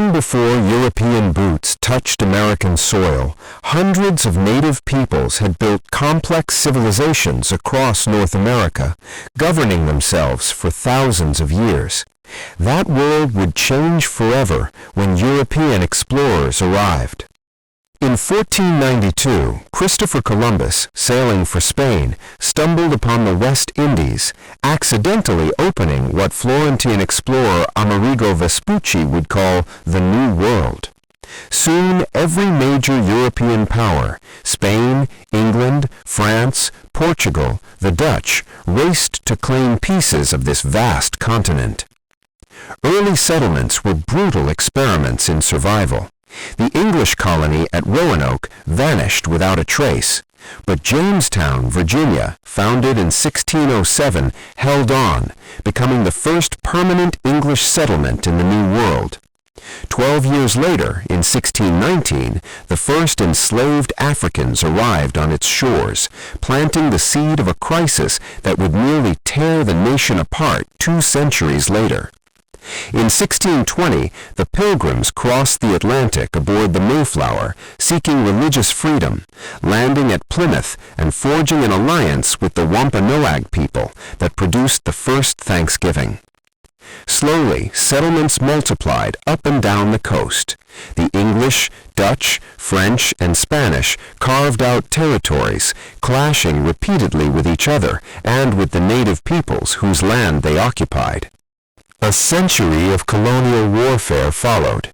Long before European boots touched American soil, hundreds of native peoples had built complex civilizations across North America, governing themselves for thousands of years. That world would change forever when European explorers arrived. In 1492, Christopher Columbus, sailing for Spain, stumbled upon the West Indies, accidentally opening what Florentine explorer Amerigo Vespucci would call the New World. Soon, every major European power, Spain, England, France, Portugal, the Dutch, raced to claim pieces of this vast continent. Early settlements were brutal experiments in survival. The English colony at Roanoke vanished without a trace, but Jamestown, Virginia, founded in 1607, held on, becoming the first permanent English settlement in the New World. 12 years later, in 1619, the first enslaved Africans arrived on its shores, planting the seed of a crisis that would nearly tear the nation apart 2 centuries later. In 1620, the Pilgrims crossed the Atlantic aboard the Mayflower, seeking religious freedom, landing at Plymouth and forging an alliance with the Wampanoag people that produced the first Thanksgiving. Slowly, settlements multiplied up and down the coast. The English, Dutch, French, and Spanish carved out territories, clashing repeatedly with each other and with the native peoples whose land they occupied. A century of colonial warfare followed.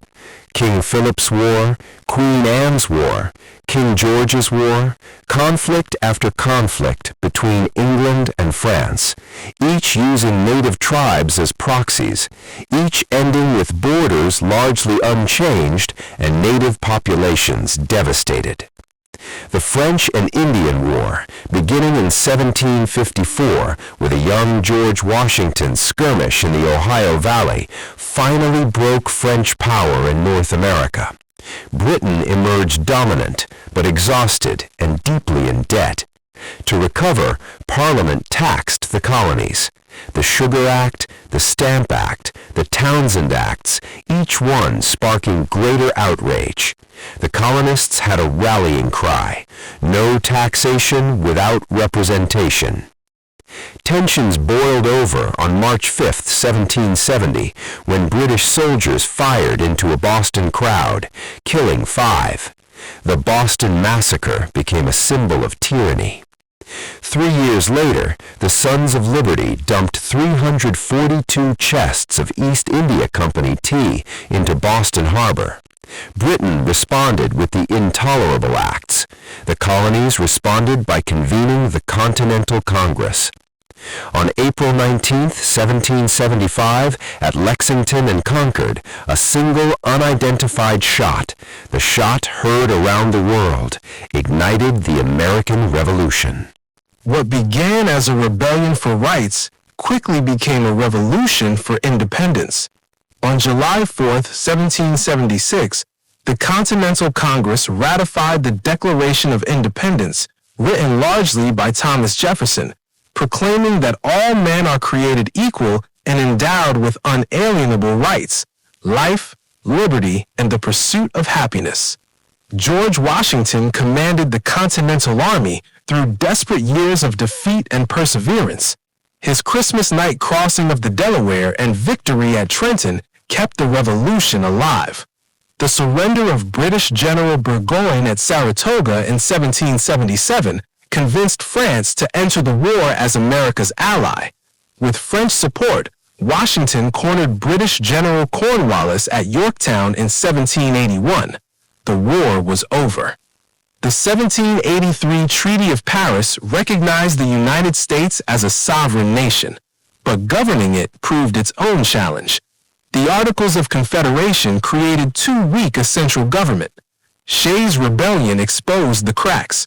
King Philip's War, Queen Anne's War, King George's War, conflict after conflict between England and France, each using native tribes as proxies, each ending with borders largely unchanged and native populations devastated. The French and Indian War, beginning in 1754 with a young George Washington skirmish in the Ohio Valley, finally broke French power in North America. Britain emerged dominant, but exhausted and deeply in debt. To recover, Parliament taxed the colonies. The Sugar Act, the Stamp Act, the Townshend Acts, each one sparking greater outrage. The colonists had a rallying cry: no taxation without representation. Tensions boiled over on March 5, 1770, when British soldiers fired into a Boston crowd, killing 5. The Boston Massacre became a symbol of tyranny. 3 years later, the Sons of Liberty dumped 342 chests of East India Company tea into Boston Harbor. Britain responded with the Intolerable Acts. The colonies responded by convening the Continental Congress. On April 19, 1775, at Lexington and Concord, a single unidentified shot, the shot heard around the world, ignited the American Revolution. What began as a rebellion for rights quickly became a revolution for independence. On July 4, 1776, the Continental Congress ratified the Declaration of Independence, written largely by Thomas Jefferson, proclaiming that all men are created equal and endowed with unalienable rights, life, liberty, and the pursuit of happiness. George Washington commanded the Continental Army through desperate years of defeat and perseverance. His Christmas night crossing of the Delaware and victory at Trenton kept the Revolution alive. The surrender of British General Burgoyne at Saratoga in 1777 convinced France to enter the war as America's ally. With French support, Washington cornered British General Cornwallis at Yorktown in 1781. The war was over. The 1783 Treaty of Paris recognized the United States as a sovereign nation, but governing it proved its own challenge. The Articles of Confederation created too weak a central government. Shays' Rebellion exposed the cracks.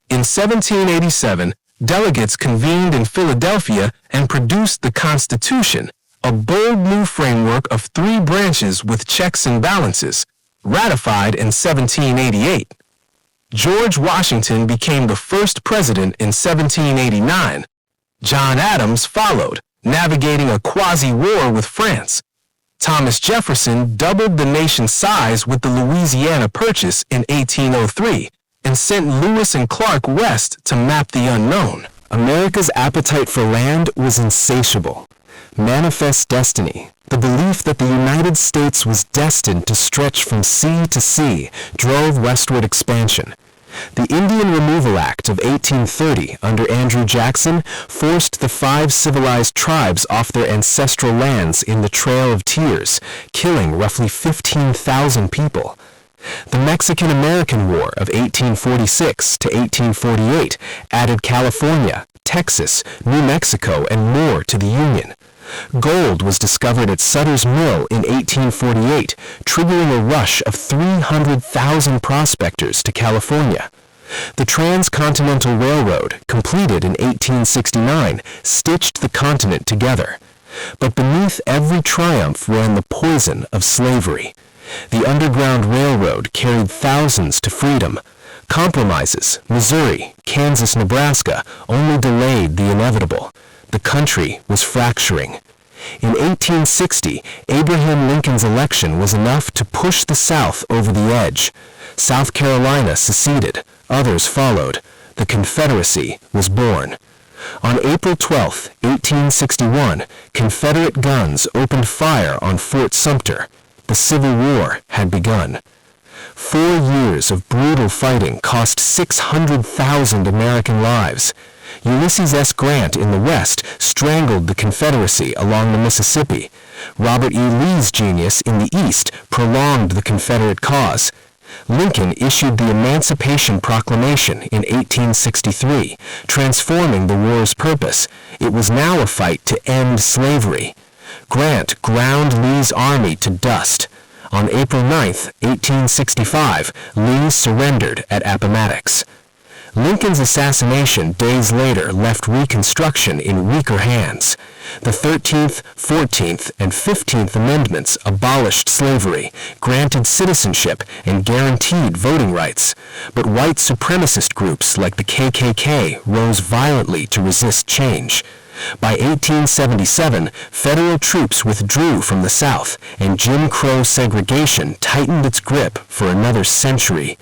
In 1787, delegates convened in Philadelphia and produced the Constitution, a bold new framework of 3 branches with checks and balances, ratified in 1788. George Washington became the first president in 1789. John Adams followed, navigating a quasi-war with France. Thomas Jefferson doubled the nation's size with the Louisiana Purchase in 1803 and sent Lewis and Clark west to map the unknown. America's appetite for land was insatiable. Manifest destiny, the belief that the United States was destined to stretch from sea to sea, drove westward expansion. The Indian Removal Act of 1830 under Andrew Jackson forced the 5 civilized tribes off their ancestral lands in the Trail of Tears, killing roughly 15,000 people. The Mexican-American War of 1846 to 1848 added California, Texas, New Mexico, and more to the Union. Gold was discovered at Sutter's Mill in 1848, triggering a rush of 300,000 prospectors to California. The Transcontinental Railroad, completed in 1869, stitched the continent together. But beneath every triumph ran the poison of slavery. The Underground Railroad carried thousands to freedom. Compromises, Missouri, Kansas, Nebraska, only delayed the inevitable. The country was fracturing. In 1860, Abraham Lincoln's election was enough to push the South over the edge. South Carolina seceded. Others followed. The Confederacy was born. On April 12, 1861, Confederate guns opened fire on Fort Sumter. The Civil War had begun. 4 years of brutal fighting cost 600,000 American lives. Ulysses S. Grant in the West strangled the Confederacy along the Mississippi. Robert E. Lee's genius in the East prolonged the Confederate cause. Lincoln issued the Emancipation Proclamation in 1863, transforming the war's purpose. It was now a fight to end slavery. Grant ground Lee's army to dust. On April 9, 1865, Lee surrendered at Appomattox. Lincoln's assassination days later left Reconstruction in weaker hands. The 13th, 14th, and 15th Amendments abolished slavery, granted citizenship, and guaranteed voting rights. But white supremacist groups like the KKK rose violently to resist change. By 1877, federal troops withdrew from the South, and Jim Crow segregation tightened its grip for another century.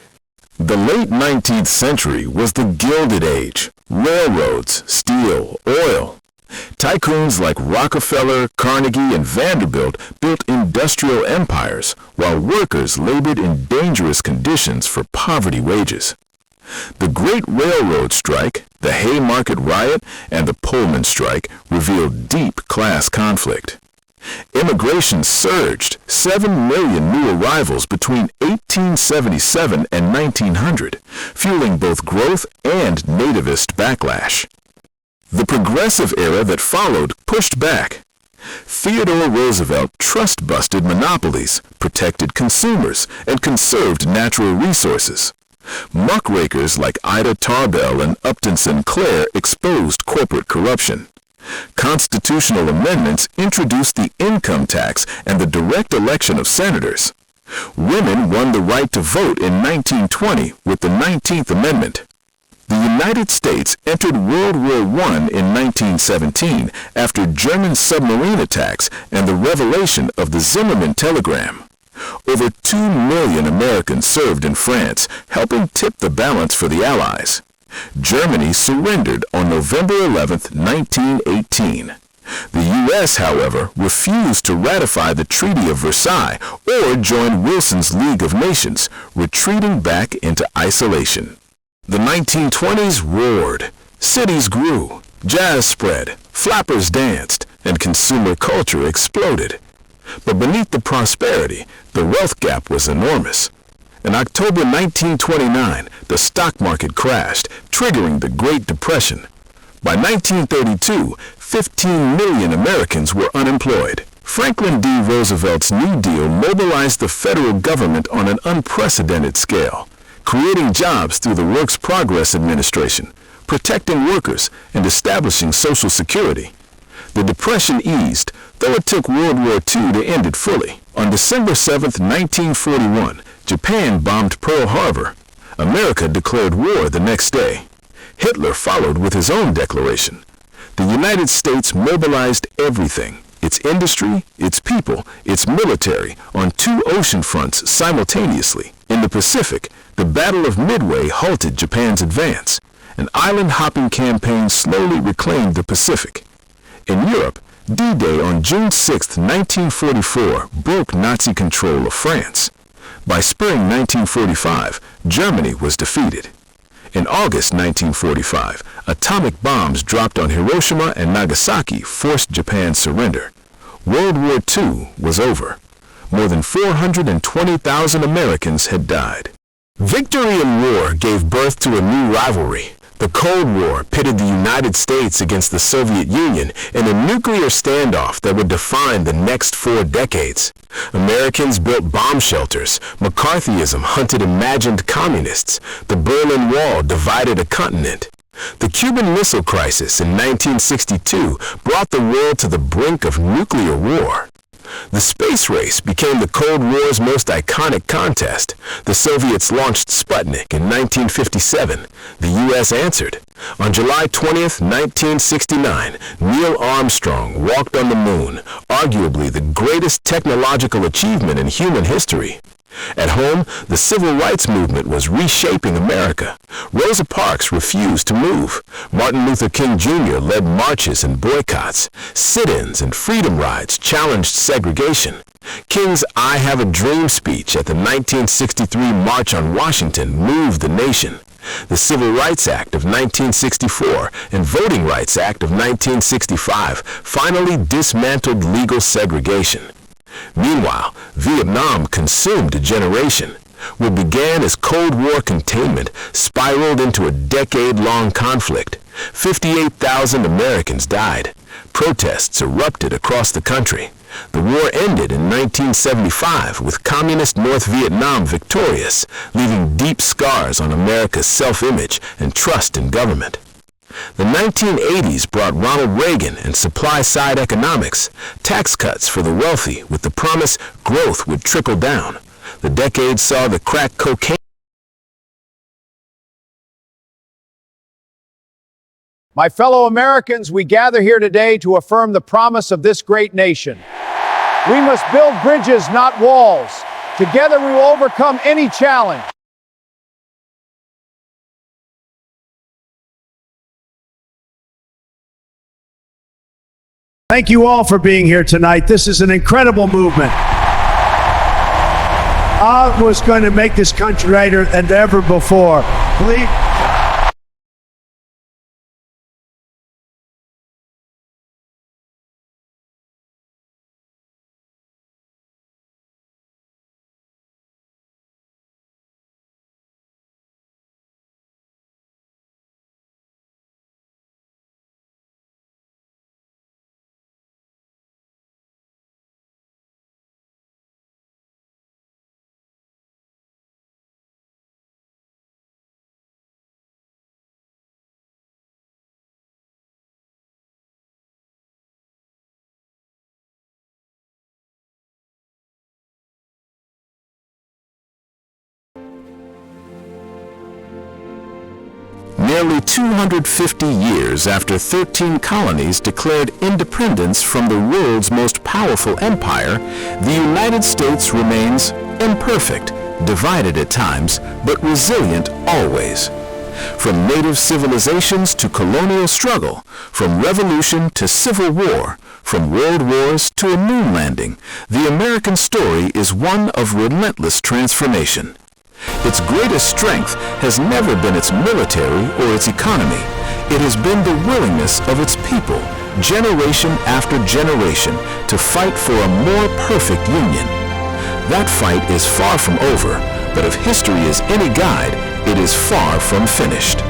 The late 19th century was the Gilded Age. Railroads, steel, oil. Tycoons like Rockefeller, Carnegie, and Vanderbilt built industrial empires, while workers labored in dangerous conditions for poverty wages. The Great Railroad Strike, the Haymarket Riot, and the Pullman Strike revealed deep class conflict. Immigration surged, 7 million new arrivals between 1877 and 1900, fueling both growth and nativist backlash. The progressive era that followed pushed back. Theodore Roosevelt trust-busted monopolies, protected consumers, and conserved natural resources. Muckrakers like Ida Tarbell and Upton Sinclair exposed corporate corruption. Constitutional amendments introduced the income tax and the direct election of senators. Women won the right to vote in 1920 with the 19th Amendment. The United States entered World War I in 1917 after German submarine attacks and the revelation of the Zimmermann telegram. Over 2 million Americans served in France, helping tip the balance for the Allies. Germany surrendered on November 11, 1918. The U.S., however, refused to ratify the Treaty of Versailles or join Wilson's League of Nations, retreating back into isolation. The 1920s roared. Cities grew, jazz spread, flappers danced, and consumer culture exploded. But beneath the prosperity, the wealth gap was enormous. In October 1929, the stock market crashed, triggering the Great Depression. By 1932, 15 million Americans were unemployed. Franklin D. Roosevelt's New Deal mobilized the federal government on an unprecedented scale, creating jobs through the Works Progress Administration, protecting workers, and establishing Social Security. The Depression eased, though it took World War II to end it fully. On December 7, 1941, Japan bombed Pearl Harbor. America declared war the next day. Hitler followed with his own declaration. The United States mobilized everything, its industry, its people, its military on two ocean fronts simultaneously. In the Pacific, the Battle of Midway halted Japan's advance. An island-hopping campaign slowly reclaimed the Pacific. In Europe, D-Day on June 6, 1944, broke Nazi control of France. By spring 1945, Germany was defeated. In August 1945, atomic bombs dropped on Hiroshima and Nagasaki forced Japan's surrender. World War II was over. More than 420,000 Americans had died. Victory in war gave birth to a new rivalry. The Cold War pitted the United States against the Soviet Union in a nuclear standoff that would define the next 4 decades. Americans built bomb shelters. McCarthyism hunted imagined communists. The Berlin Wall divided a continent. The Cuban Missile Crisis in 1962 brought the world to the brink of nuclear war. The space race became the Cold War's most iconic contest. The Soviets launched Sputnik in 1957. The U.S. answered. On July 20th, 1969, Neil Armstrong walked on the moon, arguably the greatest technological achievement in human history. At home, the civil rights movement was reshaping America. Rosa Parks refused to move. Martin Luther King Jr. led marches and boycotts. Sit-ins and freedom rides challenged segregation. King's I Have a Dream speech at the 1963 March on Washington moved the nation. The Civil Rights Act of 1964 and Voting Rights Act of 1965 finally dismantled legal segregation. Meanwhile, Vietnam consumed a generation. What began as Cold War containment spiraled into a decade-long conflict. 58,000 Americans died. Protests erupted across the country. The war ended in 1975 with communist North Vietnam victorious, leaving deep scars on America's self-image and trust in government. The 1980s brought Ronald Reagan and supply-side economics, tax cuts for the wealthy with the promise growth would trickle down. The decade saw the crack cocaine. My fellow Americans, we gather here today to affirm the promise of this great nation. We must build bridges, not walls. Together we will overcome any challenge. Thank you all for being here tonight. This is an incredible movement. I was going to make this country greater than ever before. Please. Nearly 250 years after 13 colonies declared independence from the world's most powerful empire, the United States remains imperfect, divided at times, but resilient always. From native civilizations to colonial struggle, from revolution to civil war, from world wars to a moon landing, the American story is one of relentless transformation. Its greatest strength has never been its military or its economy. It has been the willingness of its people, generation after generation, to fight for a more perfect union. That fight is far from over, but if history is any guide, it is far from finished.